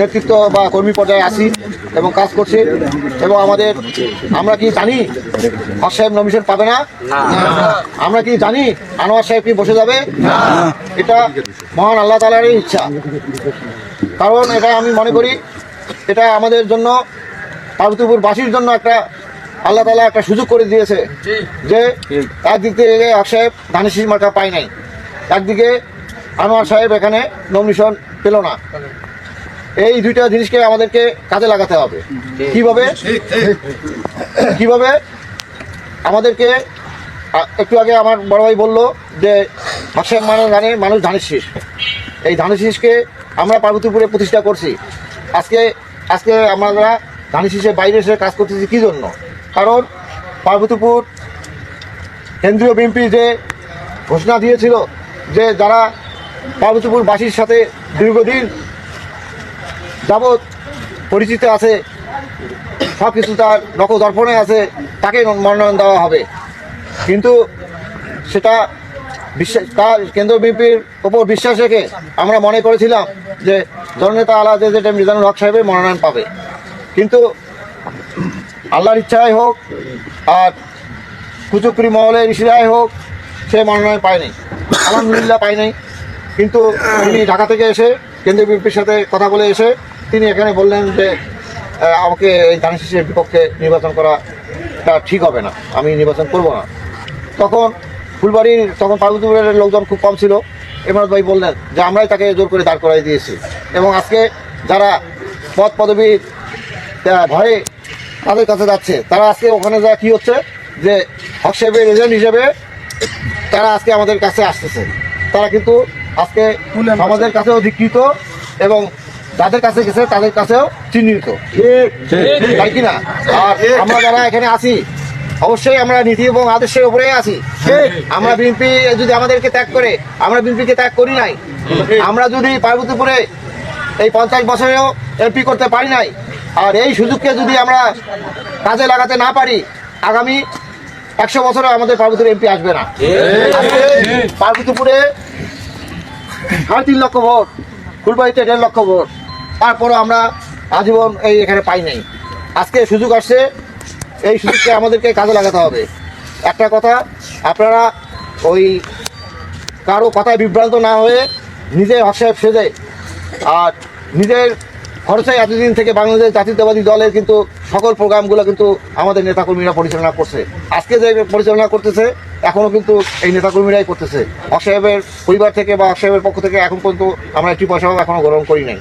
নেতৃত্ব বা কর্মী পর্যায়ে আছি এবং কাজ করছি এবং আমরা কি জানি হক সাহেব নমিনেশন পাবে না? আমরা কি জানি আনোয়ার সাহেব কি বসে যাবে? এটা মহান আল্লাহ তাআলারই ইচ্ছা। কারণ এটা আমি মনে করি এটা আমাদের জন্য পার্বতীপুরবাসীর জন্য একটা আল্লাহ তাআলা একটা সুযোগ করে দিয়েছে যে একদিক থেকে হক সাহেব ধানের শীষ মার্কা পায় নাই, একদিকে আনোয়ার সাহেব এখানে নমিনেশন পেল না। এই দুইটা জিনিসকে আমাদেরকে কাজে লাগাতে হবে। কিভাবে আমাদেরকে একটু আগে আমার বড় ভাই বললো যে হক সাহেব মানুষ ধানের শীষ, এই ধানের শীষকে আমরা পার্বতীপুরে প্রতিষ্ঠা করছি। আজকে আমরা ধানের শীষের বাইরে এসে কাজ করতেছি কী জন্য? কারণ পার্বতীপুর কেন্দ্রীয় বিএনপি যে ঘোষণা দিয়েছিল যে যারা পার্বতীপুরবাসীর সাথে দীর্ঘদিন যাবৎ পরিচিত আছে, সব কিছু তার নখদর্পণে আছে, তাকে মনোনয়ন দেওয়া হবে। কিন্তু সেটা তার কেন্দ্রীয় বিএনপির ওপর বিশ্বাস রেখে আমরা মনে করেছিলাম যে জননেতা আলাদা যেটা মিজানুর হক সাহেবের মনোনয়ন পাবে। কিন্তু আল্লাহর ইচ্ছাই হোক আর কুচুকরি মহলের ইশারায় হোক সে মনোনয়ন পায়নি, আলহামদুলিল্লাহ পায় নাই। কিন্তু তিনি ঢাকা থেকে এসে কেন্দ্রীয় বিএনপির সাথে কথা বলে এসে তিনি এখানে বললেন যে আমাকে এই ধানের শীষের বিপক্ষে নির্বাচন করাটা ঠিক হবে না, আমি নির্বাচন করব না। তখন পার্বতীপুরের লোকজন খুব কম ছিল। ইমরান ভাই বললেন যে আমরাই তাকে জোর করে দাঁড় করাই দিয়েছি। এবং আজকে যারা পদ পদবীর ভয়ে তাদের কাছে যাচ্ছে, তারা আজকে ওখানে যা কী হচ্ছে যে হক সাহেবের এজেন্ট হিসেবে তারা আজকে আমাদের কাছে আসতেছে। তারা কিন্তু আজকে আমাদের কাছেও ধিকৃত এবং যাদের কাছে গেছে তাদের কাছেও চিহ্নিত, তাই কিনা? আর আমরা যারা এখানে আছি অবশ্যই আমরা নীতি এবং আদর্শের উপরেই আছি। আমরা বিএনপি যদি আমাদেরকে ত্যাগ করে, আমরা বিএনপিকে ত্যাগ করি নাই। আমরা যদি পার্বতীপুরে এই 50 বছরেও এমপি করতে পারি নাই, আর এই সুযোগকে যদি আমরা কাজে লাগাতে না পারি, আগামী 100 বছরে আমাদের পার্বতীপুরে এমপি আসবে না। পার্বতীপুরে 3.5 লক্ষ ভোট, ফুলবাড়িতে 1.5 লক্ষ ভোট, তারপরও আমরা আজীবন এখানে পাই নাই। আজকে সুযোগ আসছে, এই সুযোগকে আমাদেরকে কাজে লাগাতে হবে। একটা কথা, আপনারা ওই কারো কথায় বিভ্রান্ত না হয়ে নিজে হক সাহেব সেজে আর নিজের খরচে এতদিন থেকে বাংলাদেশ জাতীয়তাবাদী দলের কিন্তু সকল প্রোগ্রামগুলো কিন্তু আমাদের নেতাকর্মীরা পরিচালনা করছে। আজকে যে পরিচালনা করতেছে এখনও কিন্তু এই নেতাকর্মীরাই করতেছে। হক সাহেবের পরিবার থেকে বা হক সাহেবের পক্ষ থেকে এখন পর্যন্ত আমরা একটি পয়সাও এখনও গ্রহণ করি নাই।